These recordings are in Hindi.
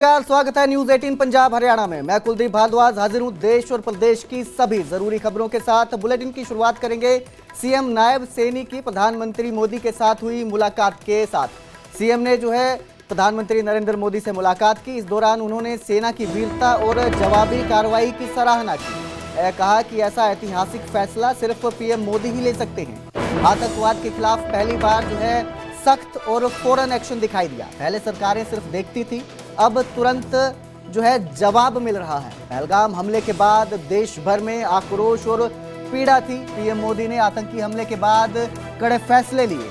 स्वागत है न्यूज 18 पंजाब हरियाणा में। मैं कुलदीप भारद्वाज हाजिर हूं देश और प्रदेश की सभी जरूरी खबरों के साथ। बुलेटिन की शुरुआत करेंगे सीएम नायब सैनी की प्रधानमंत्री मोदी के साथ हुई मुलाकात के साथ। सीएम ने जो है प्रधानमंत्री नरेंद्र मोदी से मुलाकात की। इस दौरान उन्होंने सेना की वीरता और जवाबी कार्रवाई की सराहना की। कहा कि ऐसा ऐतिहासिक फैसला सिर्फ पीएम मोदी ही ले सकते हैं। आतंकवाद के खिलाफ पहली बार जो है सख्त और फौरन एक्शन दिखाई दिया। पहले सरकारें सिर्फ देखती थी, अब तुरंत जो है जवाब मिल रहा है। पहलगाम हमले के बाद देश भर में आक्रोश और पीड़ा थी। पीएम मोदी ने आतंकी हमले के बाद कड़े फैसले लिए।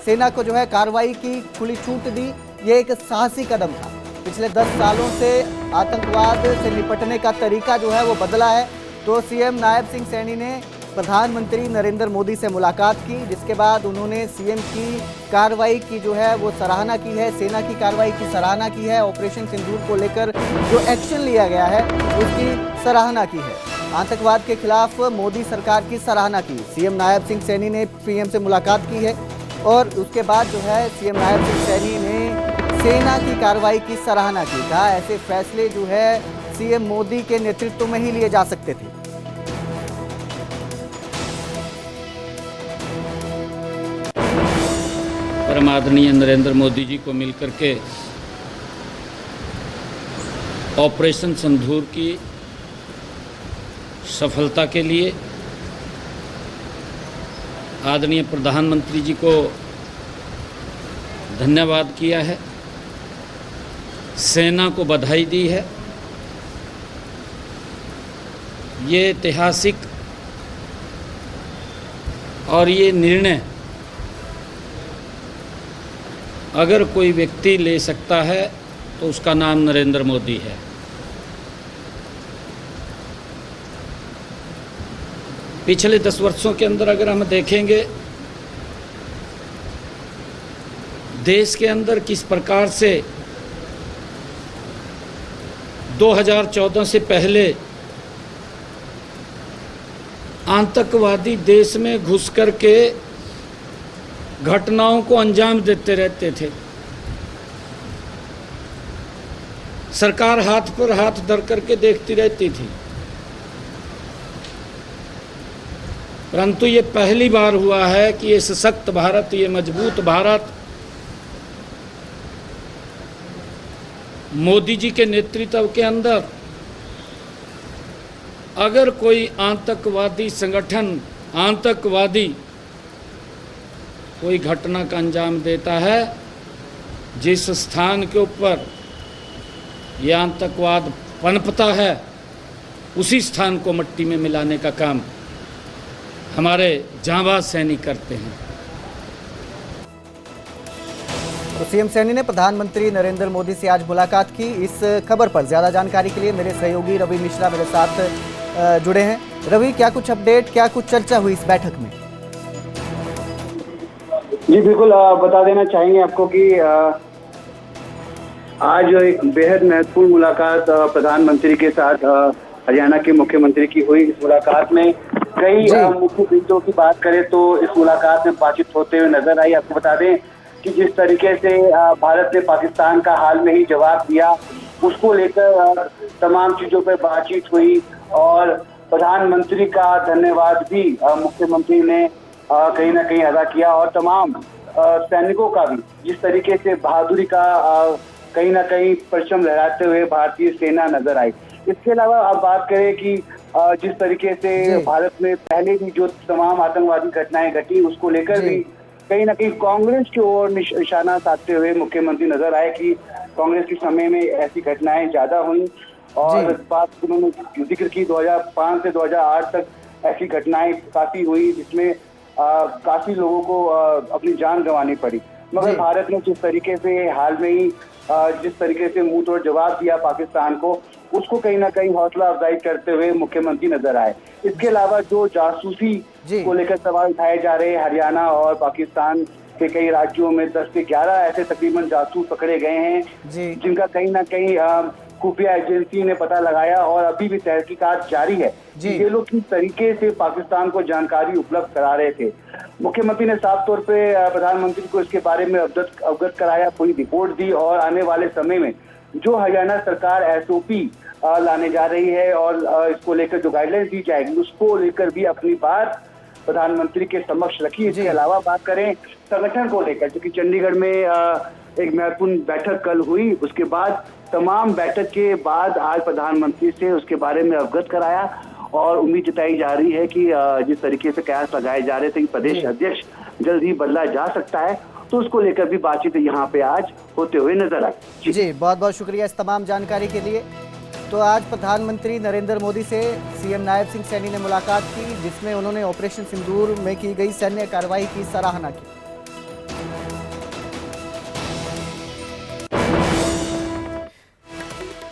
सेना को जो है कार्रवाई की खुली छूट दी। ये एक साहसी कदम था। पिछले 10 सालों से आतंकवाद से निपटने का तरीका जो है वो बदला है। तो सीएम नायब सिंह सैनी ने प्रधानमंत्री नरेंद्र मोदी से मुलाकात की, जिसके बाद उन्होंने सीएम की कार्रवाई की जो है वो सराहना की है। सेना की कार्रवाई की सराहना की है। ऑपरेशन सिंदूर को लेकर जो एक्शन लिया गया है उसकी सराहना की है। आतंकवाद के खिलाफ मोदी सरकार की सराहना की। सीएम नायब सिंह सैनी ने पीएम से मुलाकात की है और उसके बाद जो है सीएम नायब सिंह सैनी ने सेना की कार्रवाई की सराहना की। कहा ऐसे फैसले जो है सीएम मोदी के नेतृत्व में ही लिए जा सकते थे। परम आदरणीय नरेंद्र मोदी जी को मिलकर के ऑपरेशन सिंदूर की सफलता के लिए आदरणीय प्रधानमंत्री जी को धन्यवाद किया है, सेना को बधाई दी है। ये ऐतिहासिक और ये निर्णय अगर कोई व्यक्ति ले सकता है तो उसका नाम नरेंद्र मोदी है। पिछले 10 वर्षों के अंदर अगर हम देखेंगे देश के अंदर किस प्रकार से 2014 से पहले आतंकवादी देश में घुस कर के घटनाओं को अंजाम देते रहते थे। सरकार हाथ पर हाथ धर करके देखती रहती थी, परंतु ये पहली बार हुआ है कि ये सशक्त भारत, ये मजबूत भारत मोदी जी के नेतृत्व के अंदर अगर कोई आतंकवादी संगठन, आतंकवादी कोई घटना का अंजाम देता है, जिस स्थान के ऊपर यह आतंकवाद पनपता है उसी स्थान को मिट्टी में मिलाने का काम हमारे जांबाज सैनिक करते हैं। तो सीएम सैनी ने प्रधानमंत्री नरेंद्र मोदी से आज मुलाकात की। इस खबर पर ज्यादा जानकारी के लिए मेरे सहयोगी रवि मिश्रा मेरे साथ जुड़े हैं। रवि, क्या कुछ अपडेट, क्या कुछ चर्चा हुई इस बैठक में? जी बिल्कुल, बता देना चाहेंगे आपको कि आज जो एक बेहद महत्वपूर्ण मुलाकात प्रधानमंत्री के साथ हरियाणा के मुख्यमंत्री की हुई। इस मुलाकात में कई मुख्य बिंदुओं की बात करें तो इस मुलाकात में बातचीत होते हुए नजर आई। आपको बता दें कि जिस तरीके से भारत ने पाकिस्तान का हाल में ही जवाब दिया, उसको लेकर तमाम चीजों पर बातचीत हुई और प्रधानमंत्री का धन्यवाद भी मुख्यमंत्री ने कहीं ना कहीं अदा किया और तमाम सैनिकों का भी जिस तरीके से बहादुरी का कहीं ना कहीं परचम लहराते हुए भारतीय सेना नजर आई। इसके अलावा अब बात करें कि जिस तरीके से भारत में पहले भी जो तमाम आतंकवादी घटनाएं घटी, उसको लेकर भी कहीं ना कहीं कांग्रेस की ओर निशाना साधते हुए मुख्यमंत्री नजर आए कि कांग्रेस के समय में ऐसी घटनाएं ज्यादा हुई और बात उन्होंने जिक्र की 2005 से 2008 तक ऐसी घटनाएं काफी हुई जिसमें काफी लोगों को अपनी जान गंवानी पड़ी। मगर भारत ने जिस तरीके से हाल में ही जिस तरीके से मुंह तोड़ जवाब दिया पाकिस्तान को, उसको कहीं ना कहीं हौसला अफजाई करते हुए मुख्यमंत्री नजर आए। इसके अलावा जो जासूसी को लेकर सवाल उठाए जा रहे हैं, हरियाणा और पाकिस्तान के कई राज्यों में 10 से 11 ऐसे तकरीबन जासूस पकड़े गए हैं, जिनका कहीं ना कहीं खुफिया एजेंसी ने पता लगाया और अभी भी तहकीकात जारी है। ये लोग किस तरीके से पाकिस्तान को जानकारी उपलब्ध करा रहे थे। मुख्यमंत्री ने साफ तौर पे प्रधानमंत्री को इसके बारे में अवगत कराया, पूरी रिपोर्ट दी और आने वाले समय में जो हरियाणा सरकार एसओपी लाने जा रही है और इसको लेकर जो गाइडलाइंस दी जाएगी उसको लेकर भी अपनी बात प्रधानमंत्री के समक्ष रखी। इसके अलावा बात करें संगठन को लेकर, क्योंकि चंडीगढ़ में एक महत्वपूर्ण बैठक कल हुई, उसके बाद तमाम बैठक के बाद आज प्रधानमंत्री से उसके बारे में अवगत कराया और उम्मीद जताई जा रही है कि जिस तरीके से कयास लगाए जा रहे थे कि प्रदेश अध्यक्ष जल्द ही बदला जा सकता है, तो उसको लेकर भी बातचीत यहाँ पे आज होते हुए नजर आई। जी बहुत बहुत शुक्रिया इस तमाम जानकारी के लिए। तो आज प्रधानमंत्री नरेंद्र मोदी से सीएम नायब सिंह सैनी ने मुलाकात की, जिसमें उन्होंने ऑपरेशन सिंदूर में की गई सैन्य कार्रवाई की सराहना की।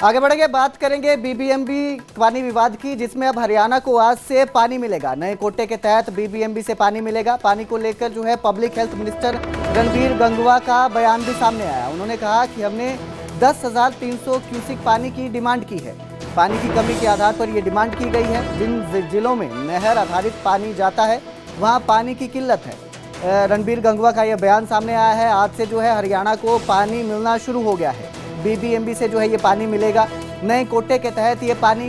आगे बढ़ेंगे, बात करेंगे बीबीएमबी पानी विवाद की, जिसमें अब हरियाणा को आज से पानी मिलेगा। नए कोटे के तहत बीबीएमबी से पानी मिलेगा। पानी को लेकर जो है public health minister Ranbir Gangwa का बयान भी सामने आया। उन्होंने कहा कि हमने 10,300 क्यूसिक पानी की डिमांड की है। पानी की कमी के आधार पर यह डिमांड की गई है। जिन जिलों में नहर आधारित पानी जाता है वहां पानी की किल्लत है। रणबीर गंगवा का यह बयान सामने आया है। आज से जो है हरियाणा को पानी मिलना शुरू हो गया है। बीबीएमबी से जो है ये पानी मिलेगा। नए कोटे के तहत ये पानी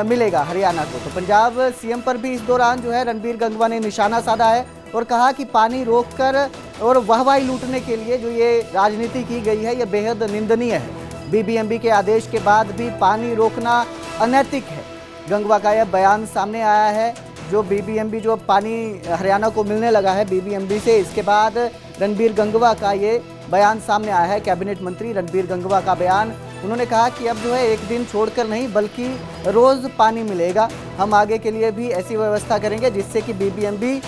मिलेगा हरियाणा को। तो पंजाब सीएम पर भी इस दौरान जो है रणबीर गंगवा ने निशाना साधा है और कहा कि पानी रोककर और वाहवाही लूटने के लिए जो ये राजनीति की गई है ये बेहद निंदनीय है। बीबीएमबी के आदेश के बाद भी पानी रोकना अनैतिक है। गंगवा का यह बयान सामने आया है। जो बीबीएमबी जो पानी हरियाणा को मिलने लगा है बीबीएमबी से, इसके बाद रणबीर गंगवा का ये बयान सामने आया है। कैबिनेट मंत्री रणबीर गंगवा का बयान, उन्होंने कहा कि अब जो है एक दिन छोड़कर नहीं बल्कि रोज पानी मिलेगा। हम आगे के लिए भी ऐसी व्यवस्था करेंगे जिससे कि बीबीएमबी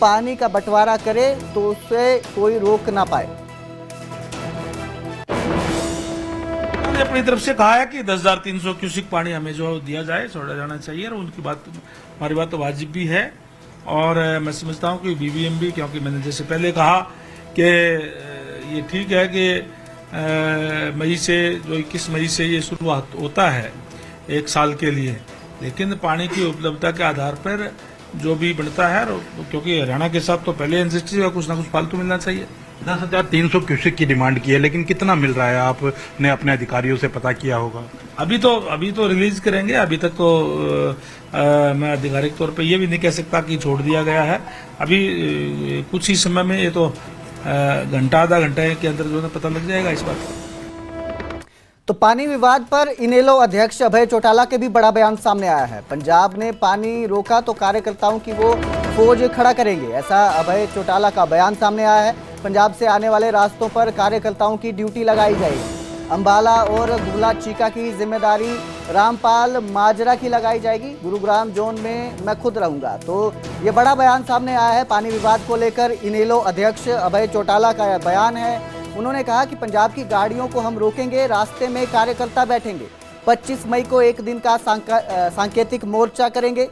पानी का बंटवारा करे तो उससे कोई रोक ना पाए। उन्होंने अपनी तरफ से कहा है कि 10,300 क्यूसिक पानी हमें जो दिया जाए, छोड़ा जाना चाहिए और उनकी बात, हमारी बात तो वाजिब भी है। और मैं समझता हूं कि बीबीएमबी, क्योंकि मैंने जैसे पहले कहा कि ये ठीक है कि मई से जो 21 मई से ये शुरुआत होता है 1 साल के लिए, लेकिन पानी की उपलब्धता के आधार पर जो भी बनता है, क्योंकि हरियाणा के साथ तो पहले एनसीसी का कुछ ना कुछ फालतू मिलना चाहिए। 10,300 क्यूसेक की डिमांड की है, लेकिन कितना मिल रहा है आपने अपने अधिकारियों से पता किया होगा? अभी तो रिलीज करेंगे। अभी तक तो मैं आधिकारिक तौर पे ये भी नहीं कह सकता कि छोड़ दिया गया है। अभी कुछ ही समय में, ये तो घंटा आधा घंटे के अंदर जो है पता लग जाएगा इस बात का। तो पानी विवाद पर इनेलो अध्यक्ष अभय चौटाला के भी बड़ा बयान सामने आया है। पंजाब ने पानी रोका तो कार्यकर्ताओं की वो फौज खड़ा करेंगे, ऐसा अभय चौटाला का बयान सामने आया है। पंजाब से आने वाले रास्तों पर कार्यकर्ताओं की ड्यूटी लगाई जाएगी। अंबाला और गुला चीका की जिम्मेदारी रामपाल माजरा की लगाई जाएगी। गुरुग्राम जोन में मैं खुद रहूंगा। तो ये बड़ा बयान सामने आया है पानी विवाद को लेकर। इनेलो अध्यक्ष अभय चौटाला का यह बयान है। उन्होंने कहा कि पंजाब की गाड़ियों को हम रोकेंगे, रास्ते में कार्यकर्ता बैठेंगे। 25 मई को एक दिन का सांकेतिक मोर्चा करेंगे।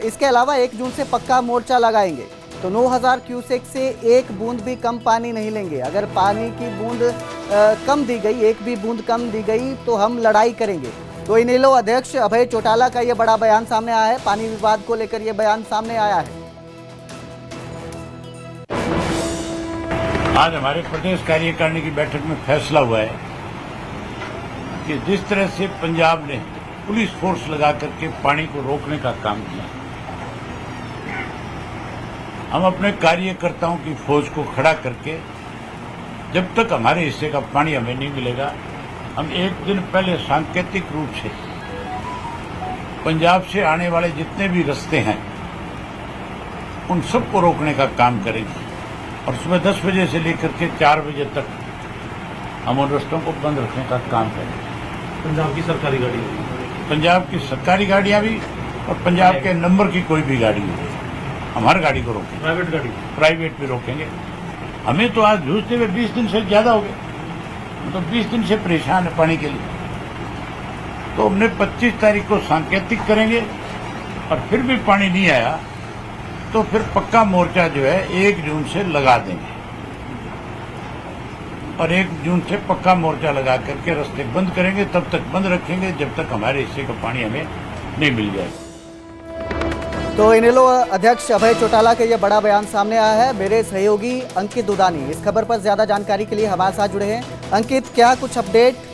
इसके अलावा 1 जून से पक्का मोर्चा लगाएंगे। तो 9,000 क्यूसेक से एक बूंद भी कम पानी नहीं लेंगे। अगर पानी की बूंद कम दी गई, एक भी बूंद कम दी गई तो हम लड़ाई करेंगे। तो इनेलो अध्यक्ष अभय चौटाला का यह बड़ा बयान सामने आया है। पानी विवाद को लेकर यह बयान सामने आया है। आज हमारे प्रदेश कार्यकारिणी की बैठक में फैसला हुआ है कि जिस तरह से पंजाब ने पुलिस फोर्स लगा करके पानी को रोकने का काम किया, हम अपने कार्यकर्ताओं की फौज को खड़ा करके जब तक हमारे हिस्से का पानी हमें नहीं मिलेगा, हम एक दिन पहले सांकेतिक रूप से पंजाब से आने वाले जितने भी रास्ते हैं उन सबको रोकने का काम करेंगे और सुबह 10 बजे से लेकर के 4 बजे तक हम उन रास्तों को बंद रखने का काम करेंगे। पंजाब की सरकारी गाड़ी, पंजाब की सरकारी गाड़ियां भी और पंजाब के नंबर की कोई भी गाड़ी हो, हम हर गाड़ी को रोकेंगे। प्राइवेट भी रोकेंगे। हमें तो आज जूझते हुए 20 दिन से ज्यादा हो गए, तो 20 दिन से परेशान है पानी के लिए। तो हमने 25 तारीख को सांकेतिक करेंगे और फिर भी पानी नहीं आया तो फिर पक्का मोर्चा जो है 1 जून से लगा देंगे और 1 जून से पक्का मोर्चा लगा करके रास्ते बंद करेंगे। तब तक बंद रखेंगे जब तक हमारे हिस्से का पानी हमें नहीं मिल जाए। तो इनेलो अध्यक्ष अभय चौटाला का यह बड़ा बयान सामने आया है। मेरे सहयोगी अंकित दुदानी इस खबर पर ज्यादा जानकारी के लिए हमारे साथ जुड़े हैं। अंकित, क्या कुछ अपडेट?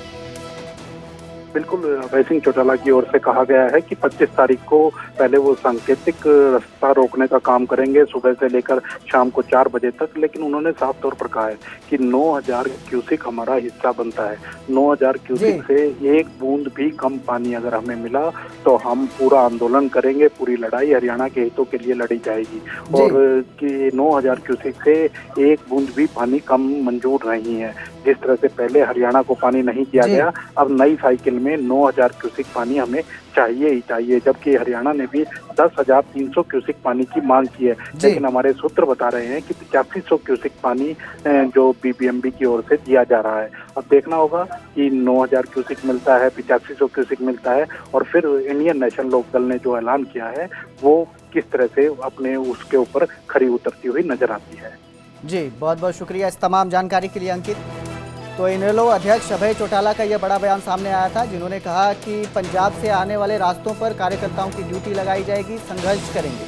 बिल्कुल, अभय सिंह चौटाला की ओर से कहा गया है कि 25 तारीख को पहले वो सांकेतिक रास्ता रोकने का काम करेंगे सुबह से लेकर शाम को 4 बजे तक, लेकिन उन्होंने साफ तौर पर कहा है कि 9000 क्यूसिक हमारा हिस्सा बनता है। 9000 क्यूसिक से एक बूंद भी कम पानी अगर हमें मिला तो हम पूरा आंदोलन करेंगे, पूरी लड़ाई हरियाणा के हितों के लिए लड़ी जाएगी। और कि 9000 क्यूसिक से एक बूंद भी पानी कम मंजूर नहीं है। जिस तरह से पहले हरियाणा को पानी नहीं दिया गया, अब नई साइकिल में 9000 क्यूसिक पानी हमें चाहिए ही चाहिए, जबकि हरियाणा ने भी 10,300 क्यूसिक पानी की मांग की है। लेकिन हमारे सूत्र बता रहे हैं कि 8500 क्यूसिक पानी जो बीबीएमबी की ओर से दिया जा रहा है। अब देखना होगा कि 9000 क्यूसिक मिलता है, 8500 क्यूसिक मिलता है, और फिर इंडियन नेशनल लोक दल ने जो ऐलान किया है वो किस तरह से अपने उसके ऊपर खरी उतरती हुई नजर आती है। जी, बहुत बहुत शुक्रिया इस तमाम जानकारी के लिए अंकित। तो इनेलो अध्यक्ष अभय चौटाला का यह बड़ा बयान सामने आया था, जिन्होंने कहा कि पंजाब से आने वाले रास्तों पर कार्यकर्ताओं की ड्यूटी लगाई जाएगी, संघर्ष करेंगे।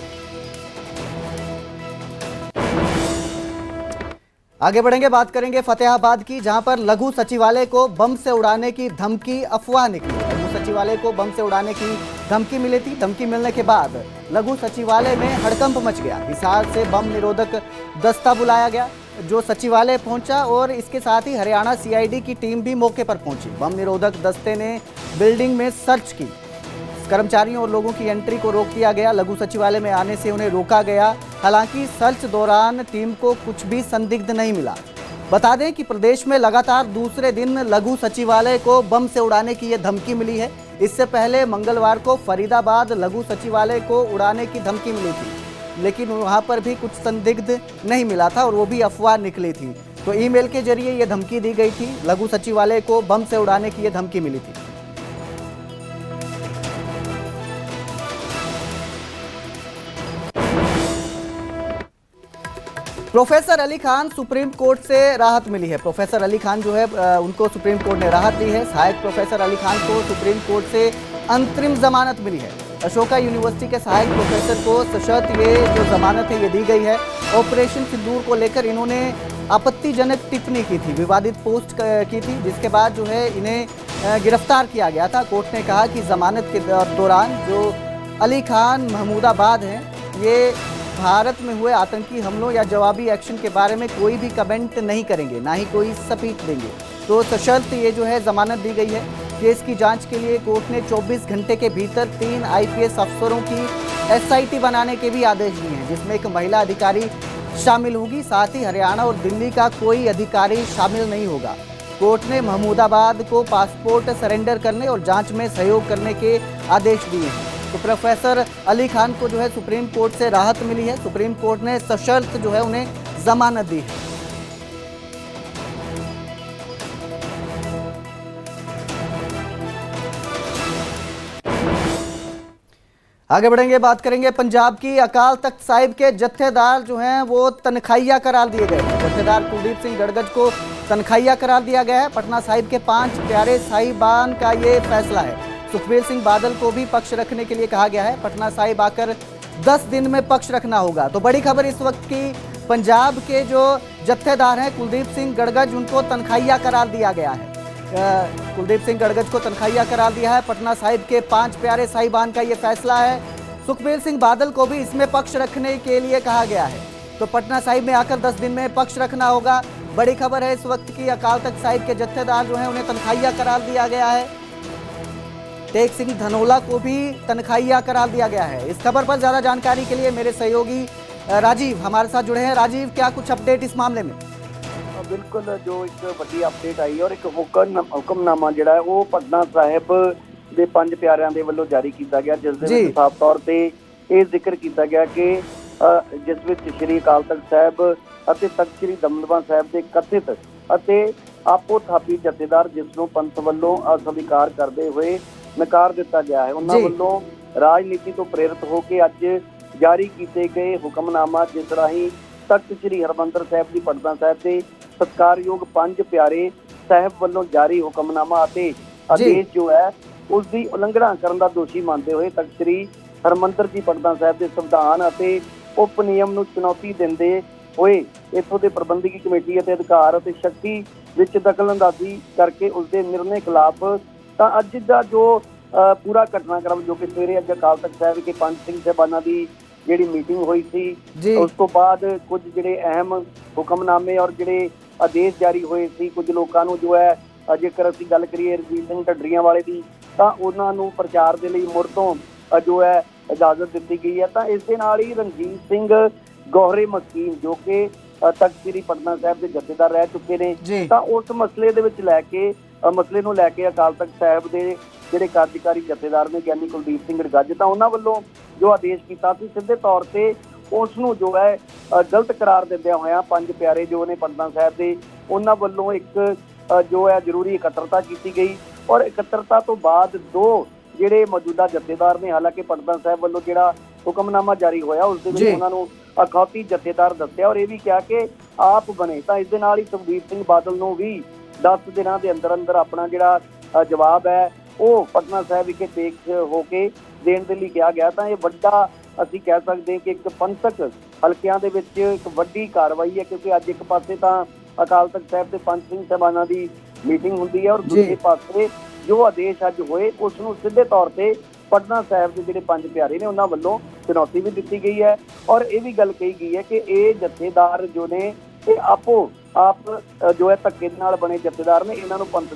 आगे बढ़ेंगे, बात करेंगे फतेहाबाद की, जहां पर लघु सचिवालय को बम से उड़ाने की धमकी अफवाह निकली। लघु सचिवालय को बम से उड़ाने की धमकी मिली थी। धमकी मिलने के बाद लघु सचिवालय में हड़कंप मच गया। हिसार से बम निरोधक दस्ता बुलाया गया जो सचिवालय पहुंचा, और इसके साथ ही हरियाणा सीआईडी की टीम भी मौके पर पहुंची। बम निरोधक दस्ते ने बिल्डिंग में सर्च की। कर्मचारियों और लोगों की एंट्री को रोक दिया गया। लघु सचिवालय में आने से उन्हें रोका गया। हालांकि सर्च दौरान टीम को कुछ भी संदिग्ध नहीं मिला। बता दें कि प्रदेश में लगातार दूसरे दिन लघु सचिवालय को बम से उड़ाने की यह धमकी मिली है। इससे पहले मंगलवार को फरीदाबाद लघु सचिवालय को उड़ाने की धमकी मिली थी, लेकिन वहां पर भी कुछ संदिग्ध नहीं मिला था और वो भी अफवाह निकली थी। तो ईमेल के जरिए यह धमकी दी गई थी। लघु सचिवालय को बम से उड़ाने की यह धमकी मिली थी। Professor Ali Khan supreme court से राहत मिली है। प्रोफेसर अली खान जो है उनको सुप्रीम कोर्ट ने राहत दी है। सहायक प्रोफेसर अली खान को सुप्रीम कोर्ट से अंतरिम जमानत मिली है। अशोका यूनिवर्सिटी के सहायक प्रोफेसर को सशर्त ये जो जमानत है ये दी गई है। ऑपरेशन सिंदूर को लेकर इन्होंने आपत्तिजनक टिप्पणी की थी, विवादित पोस्ट की थी, जिसके बाद जो है इन्हें गिरफ्तार किया गया था। कोर्ट ने कहा कि जमानत के दौरान जो अली खान महमूदाबाद हैं, ये भारत में हुए आतंकी हमलों या जवाबी एक्शन के बारे में कोई भी कमेंट नहीं करेंगे, ना ही कोई स्पीच देंगे। तो सशर्त ये जो है जमानत दी गई है। केस की जांच के लिए कोर्ट ने 24 घंटे के भीतर 3 आईपीएस अफसरों की एसआईटी बनाने के भी आदेश दिए हैं, जिसमें एक महिला अधिकारी शामिल होगी। साथ ही हरियाणा और दिल्ली का कोई अधिकारी शामिल नहीं होगा। कोर्ट ने महमूदाबाद को पासपोर्ट सरेंडर करने और जांच में सहयोग करने के आदेश दिए हैं। तो प्रोफेसर अली खान को जो है सुप्रीम कोर्ट से राहत मिली है। सुप्रीम कोर्ट ने सशर्त जो है उन्हें जमानत दी है। आगे बढ़ेंगे, बात करेंगे पंजाब की। अकाल तख्त साहिब के जत्थेदार जो हैं वो तनख्वाहिया करार दिए गए हैं। जत्थेदार कुलदीप सिंह गड़गज को तनख्वाहिया करार दिया गया है। पटना साहिब के 5 प्यारे साहिबान का ये फैसला है। सुखबीर सिंह बादल को भी पक्ष रखने के लिए कहा गया है। पटना साहिब आकर 10 दिन में पक्ष रखना होगा। तो बड़ी खबर इस वक्त की, पंजाब के जो जत्थेदार हैं कुलदीप सिंह गड़गज, उनको तनख्वाहिया करार दिया गया है। कुलदीप सिंह गड़गज को तनख्वाहिया करार दिया है। पटना साहिब के 5 प्यारे साहिबान का ये फैसला है। सुखबीर सिंह बादल को भी इसमें पक्ष रखने के लिए कहा गया है। तो पटना साहिब में आकर 10 दिन में पक्ष रखना होगा। बड़ी खबर है इस वक्त की, अकाल तख्त साहिब के जत्थेदार जो हैं उन्हें तनख्वाहिया करार दिया गया है। तेज सिंह धनोला को भी तनख्वाहिया करार दिया गया है। इस खबर पर ज्यादा जानकारी के लिए मेरे सहयोगी राजीव हमारे साथ जुड़े हैं। राजीव, क्या कुछ अपडेट इस मामले में? बिल्कुल, जो एक बड़ी अपडेट आई और एक हुक्मनामा जिहड़ा है वो पटना साहिब ਦੇ 5 ਪਿਆਰਿਆਂ ਦੇ ਵੱਲੋਂ ਜਾਰੀ ਕੀਤਾ ਗਿਆ, ਜਿਸ ਦੇ ਵਿੱਚ ਸਾਫ਼ ਤੌਰ ਤੇ ਇਹ ਜ਼ਿਕਰ ਕੀਤਾ ਗਿਆ ਕਿ ਜਿਸ ਵਿੱਚ ਸ਼੍ਰੀ ਅਕਾਲ ਤਖਤ ਸਾਹਿਬ ਅਤੇ ਤਖਤ ਸ਼੍ਰੀ ਦਮਦਮਾ ਸਾਹਿਬ ਦੇ ਕਥਿਤ ਅਤੇ ਆਪੋ ਥਾਪੀ ਜਥੇਦਾਰ ਜਿਸ ਨੂੰ ਪੰਥ ਵੱਲੋਂ ਅਸਵੀਕਾਰ ਕਰਦੇ ਹੋਏ ਨਕਾਰ ਦਿੱਤਾ ਗਿਆ ਹੈ, ਉਹਨਾਂ ਵੱਲੋਂ ਰਾਜਨੀਤੀ ਤੋਂ ਪ੍ਰੇਰਿਤ ਹੋ ਕੇ ਅੱਜ ਜਾਰੀ ਕੀਤੇ ਗਏ ਹੁਕਮਨਾਮਾ, ਜਿਸ ਰਾਹੀਂ ਤਖਤ ਸ਼੍ਰੀ ਹਰਿਮੰਦਰ ਸਾਹਿਬ ਦੀ ਪਟਨਾ ਸਾਹਿਬ ਤੇ ਸਤਿਕਾਰਯੋਗ 5 ਪਿਆਰੇ ਸਾਹਿਬ ਵੱਲੋਂ ਜਾਰੀ ਹੁਕਮਨਾਮਾ ਅਤੇ ਆਦੇਸ਼ ਜੋ ਹੈ ਉਸ ਦੀ ਉਲੰਘਣਾ ਕਰਨ ਦਾ ਦੋਸ਼ੀ ਮੰਨਦੇ ਹੋਏ ਤਖਤ ਸ੍ਰੀ ਹਰਮੰਦਰ ਜੀ ਪਟਨਾ ਸਾਹਿਬ ਦੇ ਸੰਵਿਧਾਨ ਅਤੇ ਉਪ ਨਿਯਮ ਨੂੰ ਚੁਣੌਤੀ ਦਿੰਦੇ ਹੋਏ ਇੱਥੋਂ ਦੇ ਪ੍ਰਬੰਧਕੀ ਕਮੇਟੀ ਅਤੇ ਅਧਿਕਾਰ ਅਤੇ ਸ਼ਕਤੀ ਵਿੱਚ ਦਖਲਅੰਦਾਜ਼ੀ ਕਰਕੇ ਉਸਦੇ ਨਿਰਣੇ ਖਿਲਾਫ ਤਾਂ ਅੱਜ ਦਾ ਜੋ ਪੂਰਾ ਘਟਨਾਕ੍ਰਮ ਜੋ ਕਿ ਸਵੇਰੇ ਅੱਜ ਅਕਾਲ ਤਖਤ ਸਾਹਿਬ ਵਿਖੇ ਪੰਜ ਸਿੰਘ ਸਾਹਿਬਾਨਾਂ ਦੀ ਜਿਹੜੀ ਮੀਟਿੰਗ ਹੋਈ ਸੀ, ਉਸ ਤੋਂ ਬਾਅਦ ਕੁਝ ਜਿਹੜੇ ਅਹਿਮ ਹੁਕਮਨਾਮੇ ਔਰ ਜਿਹੜੇ ਆਦੇਸ਼ ਜਾਰੀ ਹੋਏ ਸੀ ਕੁਝ ਲੋਕਾਂ ਨੂੰ ਜੋ ਹੈ, ਜੇਕਰ ਅਸੀਂ ਗੱਲ ਕਰੀਏ ਰਣਜੀਤ ਸਿੰਘ ਢੱਡਰੀਆਂ ਵਾਲੇ ਦੀ, ਤਾਂ ਉਹਨਾਂ ਨੂੰ ਪ੍ਰਚਾਰ ਦੇ ਲਈ ਮੁੜ ਤੋਂ ਜੋ ਹੈ ਇਜਾਜ਼ਤ ਦਿੱਤੀ ਗਈ ਹੈ। ਤਾਂ ਇਸ ਦੇ ਨਾਲ ਹੀ ਰਣਜੀਤ ਸਿੰਘ ਗੋਹਰੇ ਮਸਕੀਨ ਜੋ ਕਿ ਤਖਤ ਸ੍ਰੀ ਪਟਨਾ ਸਾਹਿਬ ਦੇ ਜਥੇਦਾਰ ਰਹਿ ਚੁੱਕੇ ਨੇ, ਤਾਂ ਉਸ ਮਸਲੇ ਦੇ ਵਿੱਚ ਮਸਲੇ ਨੂੰ ਲੈ ਕੇ ਅਕਾਲ ਤਖਤ ਸਾਹਿਬ ਦੇ ਜਿਹੜੇ ਕਾਰਜਕਾਰੀ ਜਥੇਦਾਰ ਨੇ ਗਿਆਨੀ ਕੁਲਦੀਪ ਸਿੰਘ ਗੱਜ, ਤਾਂ ਉਹਨਾਂ ਵੱਲੋਂ ਜੋ ਆਦੇਸ਼ ਕੀਤਾ ਸੀ ਸਿੱਧੇ ਤੌਰ ਤੇ ਉਸ ਨੂੰ ਜੋ ਹੈ ਗਲਤ ਕਰਾਰ ਦਿੰਦਿਆਂ ਹੋਇਆਂ ਪੰਜ ਪਿਆਰੇ ਜੋ ਨੇ ਪਟਨਾ ਸਾਹਿਬ ਦੇ, ਉਹਨਾਂ ਵੱਲੋਂ ਇੱਕ ਜੋ ਹੈ ਜ਼ਰੂਰੀ ਇਕੱਤਰਤਾ ਕੀਤੀ ਗਈ ਔਰ ਇਕੱਤਰਤਾ ਤੋਂ ਬਾਅਦ ਦੋ ਜਿਹੜੇ ਮੌਜੂਦਾ ਜਥੇਦਾਰ ਨੇ, ਹਾਲਾਂਕਿ ਪਟਨਾ ਸਾਹਿਬ ਵੱਲੋਂ ਜਿਹੜਾ ਹੁਕਮਨਾਮਾ ਜਾਰੀ ਹੋਇਆ ਉਸ ਦੇ ਵਿੱਚ ਉਹਨਾਂ ਨੂੰ ਅਖੌਤੀ ਜਥੇਦਾਰ ਦੱਸਿਆ ਔਰ ਇਹ ਵੀ ਕਿਹਾ ਕਿ ਆਪ ਬਣੇ। ਤਾਂ ਇਸ ਦੇ ਨਾਲ ਹੀ ਸੁਖਬੀਰ ਸਿੰਘ ਬਾਦਲ ਨੂੰ ਵੀ 10 ਦਿਨਾਂ ਦੇ ਅੰਦਰ ਅੰਦਰ ਆਪਣਾ ਜਿਹੜਾ ਜਵਾਬ ਹੈ ਉਹ ਪਟਨਾ ਸਾਹਿਬ ਵਿਖੇ ਪੇਸ਼ ਹੋ ਕੇ ਦੇਣ ਦੇ ਲਈ ਕਿਹਾ ਗਿਆ। ਤਾਂ ਇਹ ਵੱਡਾ ਅਸੀਂ ਕਹਿ ਸਕਦੇ ਕਿ ਇੱਕ ਪੰਥਕ ਹਲਕਿਆਂ ਦੇ ਵਿੱਚ ਇੱਕ ਵੱਡੀ ਕਾਰਵਾਈ ਹੈ, ਕਿਉਂਕਿ ਅੱਜ ਇੱਕ ਪਾਸੇ ਤਾਂ ਅਕਾਲ ਤਖਤ ਸਾਹਿਬ ਦੇ ਪੰਜ ਸਿੰਘ ਸਾਹਿਬਾਨਾਂ ਦੀ ਮੀਟਿੰਗ ਹੁੰਦੀ ਹੈ ਔਰ ਦੂਜੇ ਪਾਸੇ ਜੋ ਆਦੇਸ਼ ਅੱਜ ਹੋਏ ਉਸ ਨੂੰ ਸਿੱਧੇ ਤੌਰ ਤੇ ਪਟਨਾ ਸਾਹਿਬ ਦੇ ਜਿਹੜੇ ਪੰਜ ਪਿਆਰੇ ਨੇ ਉਹਨਾਂ ਵੱਲੋਂ ਚੁਣੌਤੀ ਵੀ ਦਿੱਤੀ ਗਈ ਹੈ ਔਰ ਇਹ ਵੀ ਗੱਲ ਕਹੀ ਗਈ ਹੈ ਕਿ ਇਹ ਜਥੇਦਾਰ ਜੋ ਨੇ ਇਹ ਆਪੋ ਆਪ ਜੋ ਹੈ ਧੱਕੇ ਦੇ ਨਾਲ ਬਣੇ ਜਥੇਦਾਰ ਨੇ, ਇਹਨਾਂ ਨੂੰ ਪੰਥ